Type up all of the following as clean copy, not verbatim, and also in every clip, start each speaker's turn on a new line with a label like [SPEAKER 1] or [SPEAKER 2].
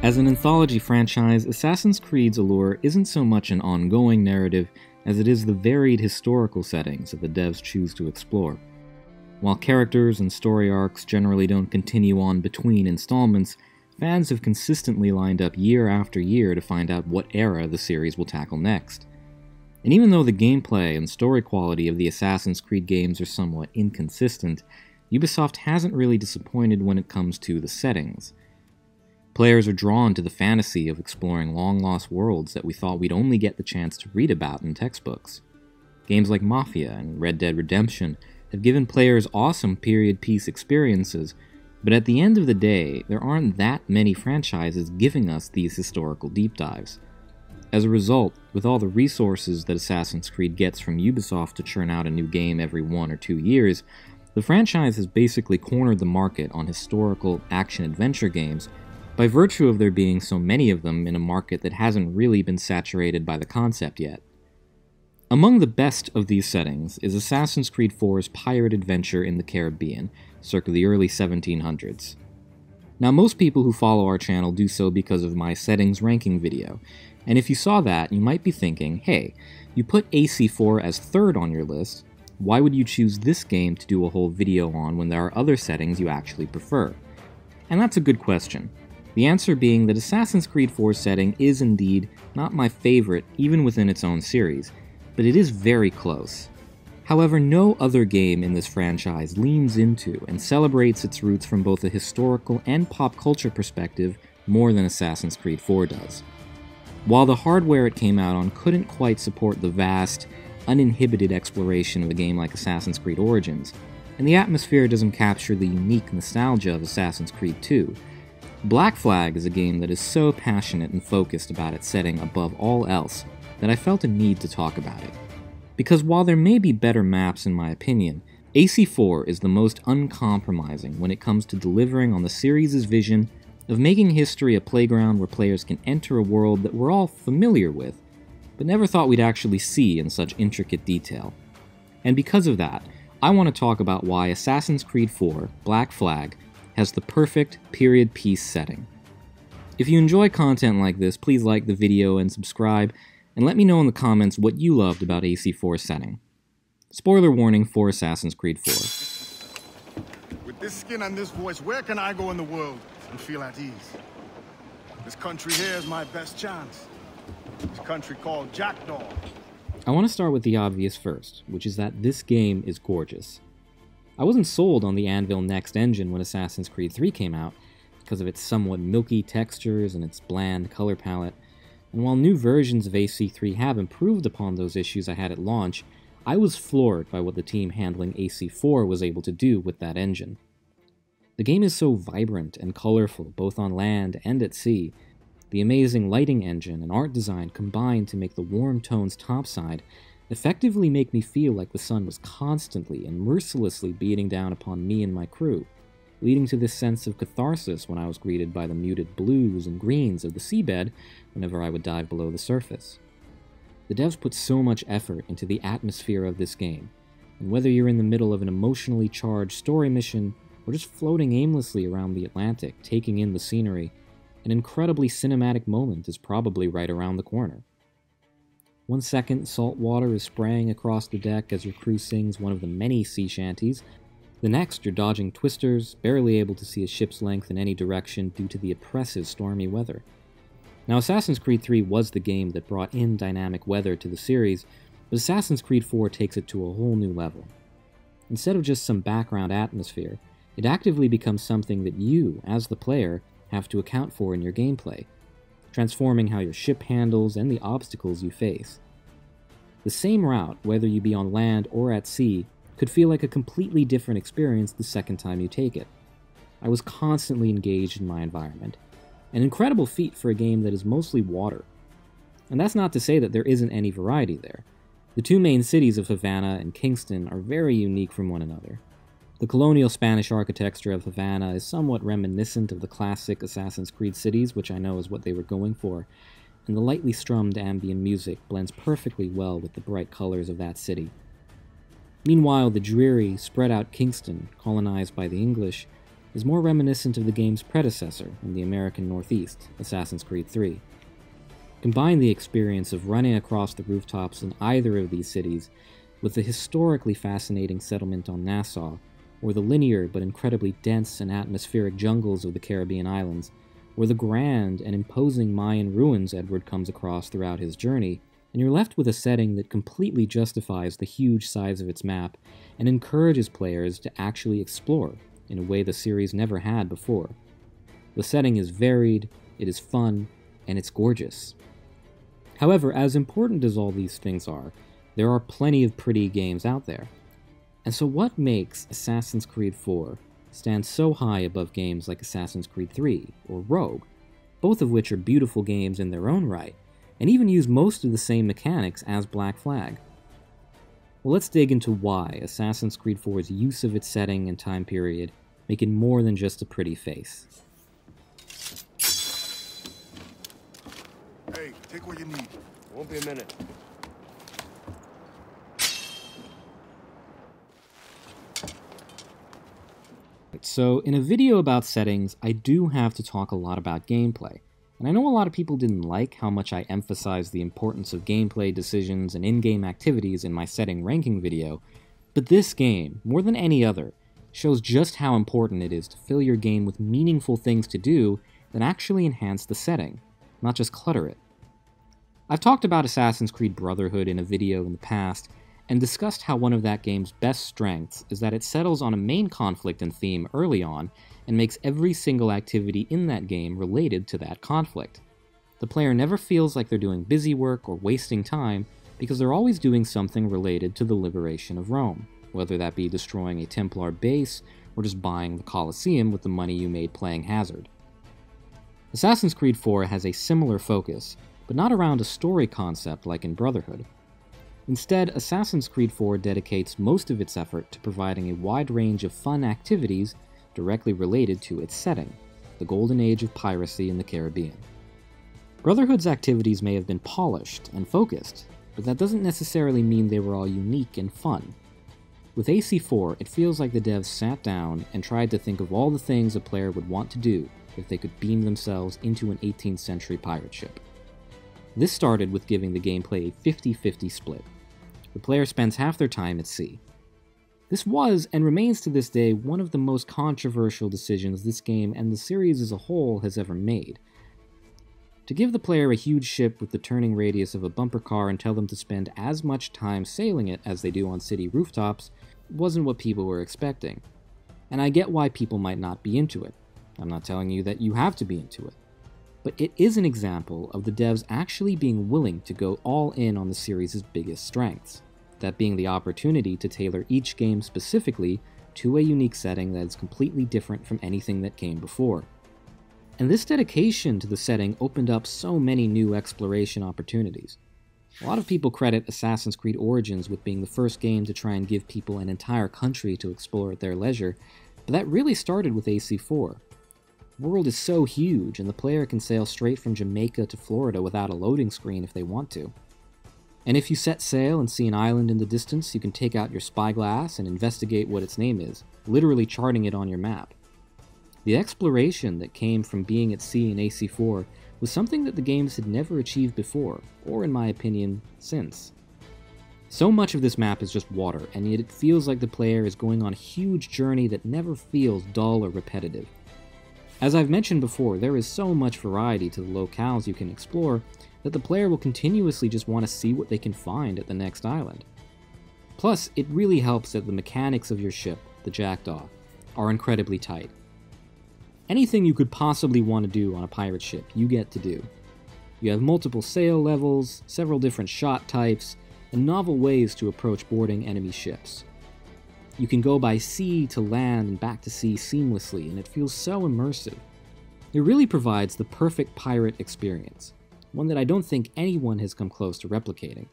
[SPEAKER 1] As an anthology franchise, Assassin's Creed's allure isn't so much an ongoing narrative as it is the varied historical settings that the devs choose to explore. While characters and story arcs generally don't continue on between installments, fans have consistently lined up year after year to find out what era the series will tackle next. And even though the gameplay and story quality of the Assassin's Creed games are somewhat inconsistent, Ubisoft hasn't really disappointed when it comes to the settings. Players are drawn to the fantasy of exploring long-lost worlds that we thought we'd only get the chance to read about in textbooks. Games like Mafia and Red Dead Redemption have given players awesome period piece experiences, but at the end of the day, there aren't that many franchises giving us these historical deep dives. As a result, with all the resources that Assassin's Creed gets from Ubisoft to churn out a new game every 1 or 2 years, the franchise has basically cornered the market on historical action-adventure games by virtue of there being so many of them in a market that hasn't really been saturated by the concept yet. Among the best of these settings is Assassin's Creed IV's pirate adventure in the Caribbean, circa the early 1700s. Now, most people who follow our channel do so because of my settings ranking video, and if you saw that, you might be thinking, hey, you put AC4 as third on your list, why would you choose this game to do a whole video on when there are other settings you actually prefer? And that's a good question. The answer being that Assassin's Creed IV's setting is indeed not my favorite even within its own series, but it is very close. However, no other game in this franchise leans into and celebrates its roots from both a historical and pop culture perspective more than Assassin's Creed IV does. While the hardware it came out on couldn't quite support the vast, uninhibited exploration of a game like Assassin's Creed Origins, and the atmosphere doesn't capture the unique nostalgia of Assassin's Creed II, Black Flag is a game that is so passionate and focused about its setting above all else that I felt a need to talk about it. Because while there may be better maps in my opinion, AC4 is the most uncompromising when it comes to delivering on the series' vision of making history a playground where players can enter a world that we're all familiar with, but never thought we'd actually see in such intricate detail. And because of that, I want to talk about why Assassin's Creed IV, Black Flag, has the perfect period piece setting. If you enjoy content like this, please like the video and subscribe, and let me know in the comments what you loved about AC4's setting. Spoiler warning for Assassin's Creed IV.
[SPEAKER 2] With this skin and this voice, where can I go in the world and feel at ease? This country here is my best chance. This country called Jackdaw.
[SPEAKER 1] I want to start with the obvious first, which is that this game is gorgeous. I wasn't sold on the Anvil Next engine when Assassin's Creed III came out, because of its somewhat milky textures and its bland color palette, and while new versions of AC3 have improved upon those issues I had at launch, I was floored by what the team handling AC4 was able to do with that engine. The game is so vibrant and colorful both on land and at sea. The amazing lighting engine and art design combined to make the warm tones topside effectively make me feel like the sun was constantly and mercilessly beating down upon me and my crew, leading to this sense of catharsis when I was greeted by the muted blues and greens of the seabed whenever I would dive below the surface. The devs put so much effort into the atmosphere of this game, and whether you're in the middle of an emotionally charged story mission or just floating aimlessly around the Atlantic taking in the scenery, an incredibly cinematic moment is probably right around the corner. 1 second, salt water is spraying across the deck as your crew sings one of the many sea shanties. The next, you're dodging twisters, barely able to see a ship's length in any direction due to the oppressive stormy weather. Now, Assassin's Creed III was the game that brought in dynamic weather to the series, but Assassin's Creed IV takes it to a whole new level. Instead of just some background atmosphere, it actively becomes something that you, as the player, have to account for in your gameplay, transforming how your ship handles and the obstacles you face. The same route, whether you be on land or at sea, could feel like a completely different experience the second time you take it. I was constantly engaged in my environment, an incredible feat for a game that is mostly water. And that's not to say that there isn't any variety there. The two main cities of Havana and Kingston are very unique from one another. The colonial Spanish architecture of Havana is somewhat reminiscent of the classic Assassin's Creed cities, which I know is what they were going for, and the lightly strummed ambient music blends perfectly well with the bright colors of that city. Meanwhile, the dreary, spread-out Kingston, colonized by the English, is more reminiscent of the game's predecessor in the American Northeast, Assassin's Creed III. Combine the experience of running across the rooftops in either of these cities with the historically fascinating settlement on Nassau, or the linear but incredibly dense and atmospheric jungles of the Caribbean islands, or the grand and imposing Mayan ruins Edward comes across throughout his journey, and you're left with a setting that completely justifies the huge size of its map and encourages players to actually explore in a way the series never had before. The setting is varied, it is fun, and it's gorgeous. However, as important as all these things are, there are plenty of pretty games out there. And so what makes Assassin's Creed IV stand so high above games like Assassin's Creed III or Rogue, both of which are beautiful games in their own right, and even use most of the same mechanics as Black Flag? Well, let's dig into why Assassin's Creed IV's use of its setting and time period make it more than just a pretty face.
[SPEAKER 2] Hey, take what you need.
[SPEAKER 3] Won't be a minute.
[SPEAKER 1] So, in a video about settings, I do have to talk a lot about gameplay. And I know a lot of people didn't like how much I emphasized the importance of gameplay decisions and in-game activities in my setting ranking video, but this game, more than any other, shows just how important it is to fill your game with meaningful things to do that actually enhance the setting, not just clutter it. I've talked about Assassin's Creed Brotherhood in a video in the past, and discussed how one of that game's best strengths is that it settles on a main conflict and theme early on, and makes every single activity in that game related to that conflict. The player never feels like they're doing busy work or wasting time, because they're always doing something related to the liberation of Rome, whether that be destroying a Templar base, or just buying the Colosseum with the money you made playing Hazard. Assassin's Creed IV has a similar focus, but not around a story concept like in Brotherhood. Instead, Assassin's Creed IV dedicates most of its effort to providing a wide range of fun activities directly related to its setting, the golden age of piracy in the Caribbean. Brotherhood's activities may have been polished and focused, but that doesn't necessarily mean they were all unique and fun. With AC4, it feels like the devs sat down and tried to think of all the things a player would want to do if they could beam themselves into an 18th century pirate ship. This started with giving the gameplay a 50-50 split. The player spends half their time at sea. This was, and remains to this day, one of the most controversial decisions this game and the series as a whole has ever made. To give the player a huge ship with the turning radius of a bumper car and tell them to spend as much time sailing it as they do on city rooftops wasn't what people were expecting. And I get why people might not be into it. I'm not telling you that you have to be into it. But it is an example of the devs actually being willing to go all in on the series' biggest strengths, that being the opportunity to tailor each game specifically to a unique setting that is completely different from anything that came before. And this dedication to the setting opened up so many new exploration opportunities. A lot of people credit Assassin's Creed Origins with being the first game to try and give people an entire country to explore at their leisure, but that really started with AC4. The world is so huge, and the player can sail straight from Jamaica to Florida without a loading screen if they want to. And if you set sail and see an island in the distance, you can take out your spyglass and investigate what its name is, literally charting it on your map. The exploration that came from being at sea in AC4 was something that the games had never achieved before, or in my opinion, since. So much of this map is just water, and yet it feels like the player is going on a huge journey that never feels dull or repetitive. As I've mentioned before, there is so much variety to the locales you can explore that the player will continuously just want to see what they can find at the next island. Plus, it really helps that the mechanics of your ship, the Jackdaw, are incredibly tight. Anything you could possibly want to do on a pirate ship, you get to do. You have multiple sail levels, several different shot types, and novel ways to approach boarding enemy ships. You can go by sea to land and back to sea seamlessly, and it feels so immersive. It really provides the perfect pirate experience, one that I don't think anyone has come close to replicating.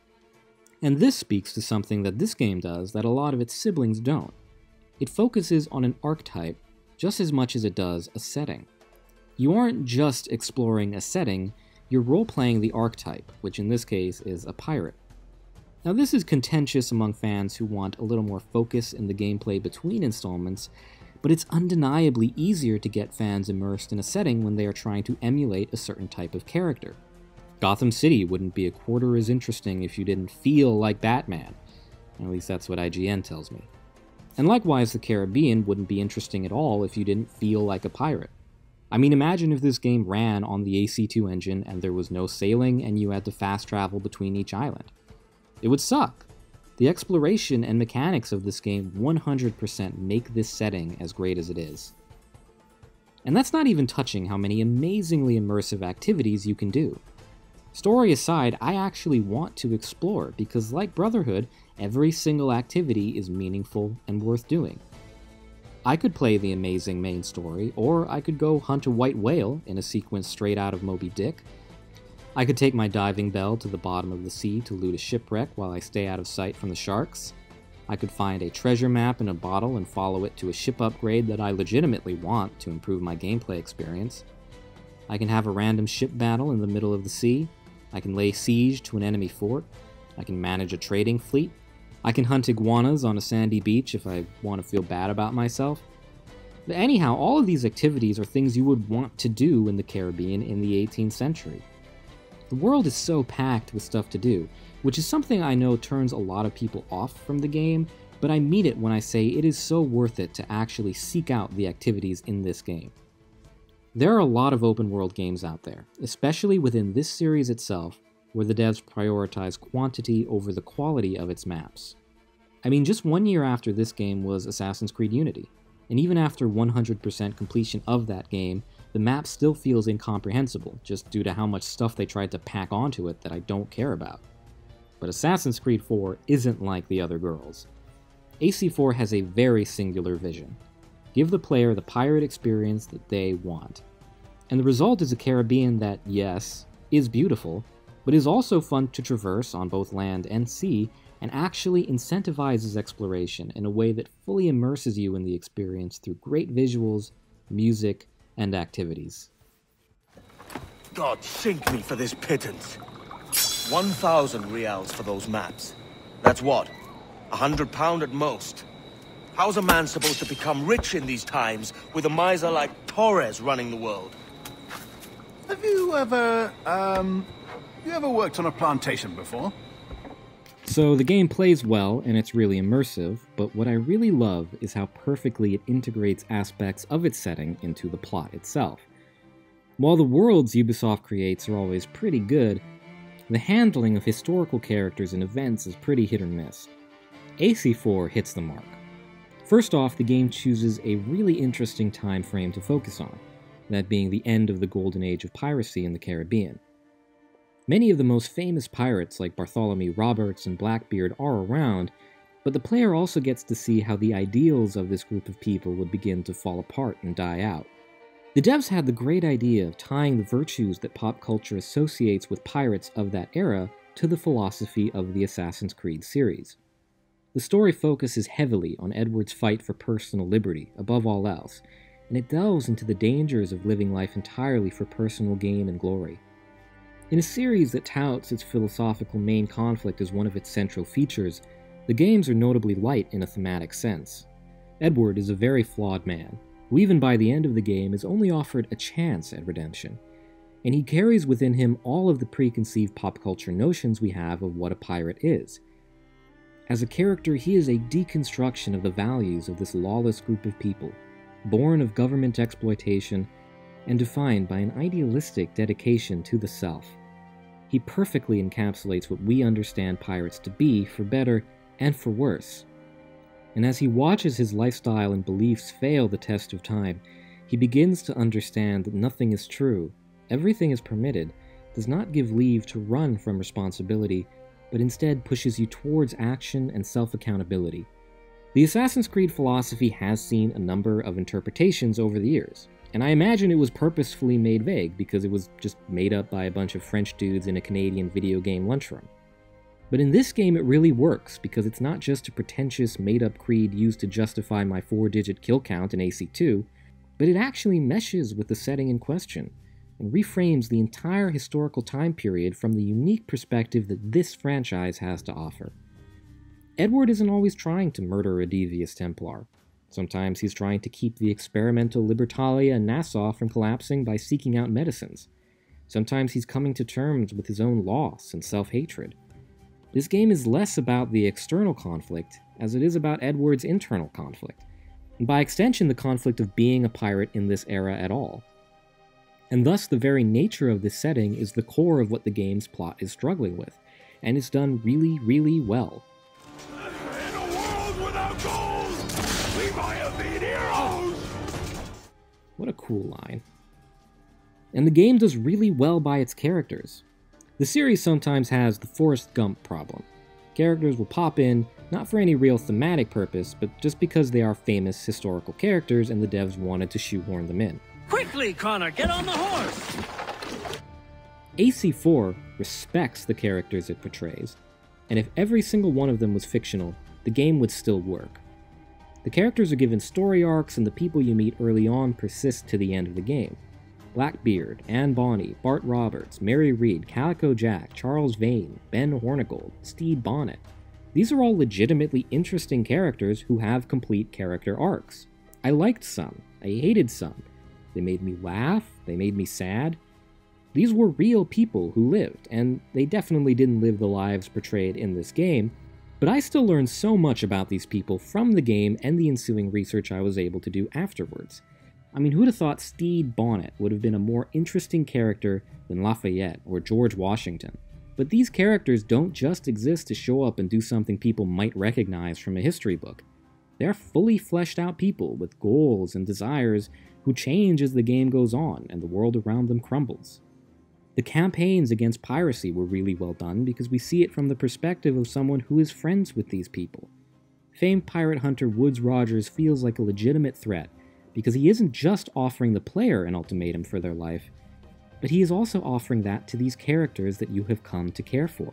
[SPEAKER 1] And this speaks to something that this game does that a lot of its siblings don't. It focuses on an archetype just as much as it does a setting. You aren't just exploring a setting, you're role-playing the archetype, which in this case is a pirate. Now this is contentious among fans who want a little more focus in the gameplay between installments, but it's undeniably easier to get fans immersed in a setting when they are trying to emulate a certain type of character. Gotham City wouldn't be a quarter as interesting if you didn't feel like Batman. At least that's what IGN tells me. And likewise, the Caribbean wouldn't be interesting at all if you didn't feel like a pirate. I mean, imagine if this game ran on the AC2 engine and there was no sailing and you had to fast travel between each island. It would suck. The exploration and mechanics of this game 100% make this setting as great as it is. And that's not even touching how many amazingly immersive activities you can do. Story aside, I actually want to explore because, like Brotherhood, every single activity is meaningful and worth doing. I could play the amazing main story, or I could go hunt a white whale in a sequence straight out of Moby Dick. I could take my diving bell to the bottom of the sea to loot a shipwreck while I stay out of sight from the sharks. I could find a treasure map in a bottle and follow it to a ship upgrade that I legitimately want to improve my gameplay experience. I can have a random ship battle in the middle of the sea. I can lay siege to an enemy fort. I can manage a trading fleet. I can hunt iguanas on a sandy beach if I want to feel bad about myself. But anyhow, all of these activities are things you would want to do in the Caribbean in the 18th century. The world is so packed with stuff to do, which is something I know turns a lot of people off from the game, but I mean it when I say it is so worth it to actually seek out the activities in this game. There are a lot of open world games out there, especially within this series itself, where the devs prioritize quantity over the quality of its maps. I mean, just 1 year after this game was Assassin's Creed Unity, and even after 100% completion of that game, the map still feels incomprehensible, just due to how much stuff they tried to pack onto it that I don't care about. But Assassin's Creed 4 isn't like the other girls. AC4 has a very singular vision. Give the player the pirate experience that they want. And the result is a Caribbean that, yes, is beautiful, but is also fun to traverse on both land and sea, and actually incentivizes exploration in a way that fully immerses you in the experience through great visuals, music, and activities.
[SPEAKER 3] God sink me for this pittance. 1,000 reals for those maps. That's what? £100 at most. How's a man supposed to become rich in these times with a miser like Torres running the world?
[SPEAKER 2] Have you ever worked on a plantation before?
[SPEAKER 1] So the game plays well and it's really immersive, but what I really love is how perfectly it integrates aspects of its setting into the plot itself. While the worlds Ubisoft creates are always pretty good, the handling of historical characters and events is pretty hit or miss. AC4 hits the mark. First off, the game chooses a really interesting time frame to focus on, that being the end of the golden age of piracy in the Caribbean. Many of the most famous pirates like Bartholomew Roberts and Blackbeard are around, but the player also gets to see how the ideals of this group of people would begin to fall apart and die out. The devs had the great idea of tying the virtues that pop culture associates with pirates of that era to the philosophy of the Assassin's Creed series. The story focuses heavily on Edward's fight for personal liberty, above all else, and it delves into the dangers of living life entirely for personal gain and glory. In a series that touts its philosophical main conflict as one of its central features, the games are notably light in a thematic sense. Edward is a very flawed man, who even by the end of the game is only offered a chance at redemption, and he carries within him all of the preconceived pop culture notions we have of what a pirate is. As a character, he is a deconstruction of the values of this lawless group of people, born of government exploitation and defined by an idealistic dedication to the self. He perfectly encapsulates what we understand pirates to be, for better and for worse. And as he watches his lifestyle and beliefs fail the test of time, he begins to understand that nothing is true, everything is permitted, does not give leave to run from responsibility, but instead pushes you towards action and self-accountability. The Assassin's Creed philosophy has seen a number of interpretations over the years, and I imagine it was purposefully made vague because it was just made up by a bunch of French dudes in a Canadian video game lunchroom. But in this game it really works because it's not just a pretentious made-up creed used to justify my 4-digit kill count in AC2, but it actually meshes with the setting in question, and reframes the entire historical time period from the unique perspective that this franchise has to offer. Edward isn't always trying to murder a devious Templar. Sometimes he's trying to keep the experimental Libertalia in Nassau from collapsing by seeking out medicines. Sometimes he's coming to terms with his own loss and self-hatred. This game is less about the external conflict as it is about Edward's internal conflict, and by extension the conflict of being a pirate in this era at all. And thus the very nature of this setting is the core of what the game's plot is struggling with, and it's done really, really well.
[SPEAKER 2] In a world without gold, we might have been heroes!
[SPEAKER 1] What a cool line. And the game does really well by its characters. The series sometimes has the Forrest Gump problem. Characters will pop in, not for any real thematic purpose, but just because they are famous historical characters and the devs wanted to shoehorn them in.
[SPEAKER 4] Quickly, Connor, get on the horse!
[SPEAKER 1] AC4 respects the characters it portrays, and if every single one of them was fictional, the game would still work. The characters are given story arcs, and the people you meet early on persist to the end of the game. Blackbeard, Anne Bonny, Bart Roberts, Mary Read, Calico Jack, Charles Vane, Ben Hornigold, Stede Bonnet. These are all legitimately interesting characters who have complete character arcs. I liked some, I hated some. They made me laugh, they made me sad. These were real people who lived, and they definitely didn't live the lives portrayed in this game, but I still learned so much about these people from the game and the ensuing research I was able to do afterwards. I mean, who'd have thought Stede Bonnet would have been a more interesting character than Lafayette or George Washington? But these characters don't just exist to show up and do something people might recognize from a history book. They're fully fleshed out people with goals and desires who change as the game goes on and the world around them crumbles. The campaigns against piracy were really well done because we see it from the perspective of someone who is friends with these people. Famed pirate hunter Woodes Rogers feels like a legitimate threat because he isn't just offering the player an ultimatum for their life, but he is also offering that to these characters that you have come to care for.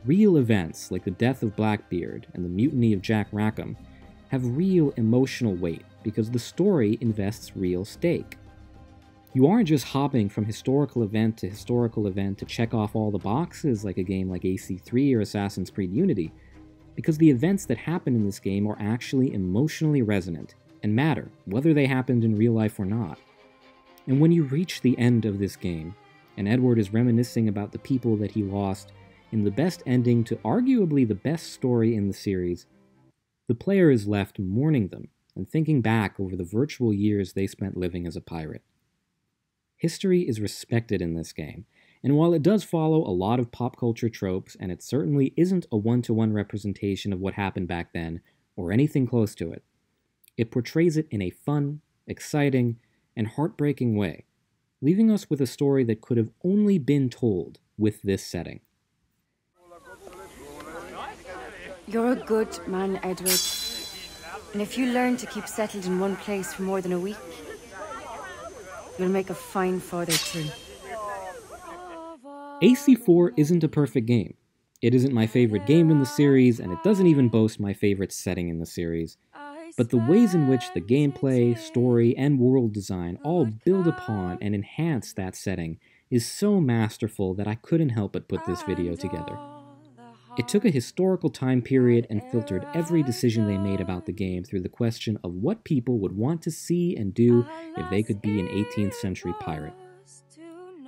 [SPEAKER 1] Real events like the death of Blackbeard and the mutiny of Jack Rackham have real emotional weight because the story invests real stake. You aren't just hopping from historical event to check off all the boxes like a game like AC3 or Assassin's Creed Unity, because the events that happen in this game are actually emotionally resonant and matter, whether they happened in real life or not. And when you reach the end of this game, and Edward is reminiscing about the people that he lost in the best ending to arguably the best story in the series, the player is left mourning them and thinking back over the virtual years they spent living as a pirate. History is respected in this game, and while it does follow a lot of pop culture tropes, and it certainly isn't a one-to-one representation of what happened back then, or anything close to it, it portrays it in a fun, exciting, and heartbreaking way, leaving us with a story that could have only been told with this setting.
[SPEAKER 5] You're a good man, Edward. And if you learn to keep settled in one place for more than a week, you'll make a fine father too.
[SPEAKER 1] AC4 isn't a perfect game. It isn't my favorite game in the series, and it doesn't even boast my favorite setting in the series. But the ways in which the gameplay, story, and world design all build upon and enhance that setting is so masterful that I couldn't help but put this video together. It took a historical time period and filtered every decision they made about the game through the question of what people would want to see and do if they could be an 18th century pirate.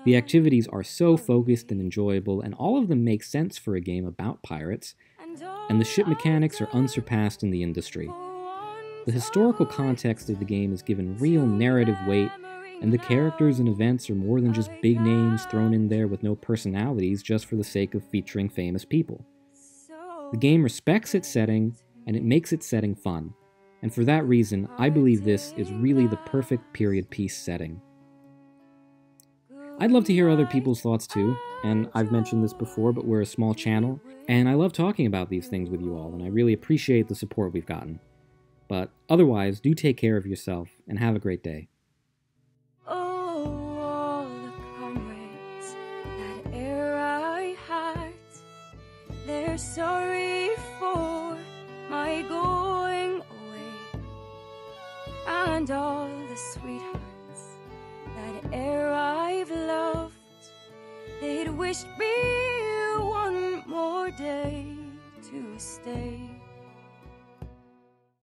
[SPEAKER 1] The activities are so focused and enjoyable, and all of them make sense for a game about pirates, and the ship mechanics are unsurpassed in the industry. The historical context of the game is given real narrative weight, and the characters and events are more than just big names thrown in there with no personalities just for the sake of featuring famous people. The game respects its setting, and it makes its setting fun, and for that reason, I believe this is really the perfect period piece setting. I'd love to hear other people's thoughts too, and I've mentioned this before, but we're a small channel, and I love talking about these things with you all, and I really appreciate the support we've gotten. But otherwise, do take care of yourself, and have a great day.
[SPEAKER 5] Oh, all the comrades that e'er I had, they're sorry for my going away. And all the sweethearts that e'er I've loved, they'd wished me one more day to stay.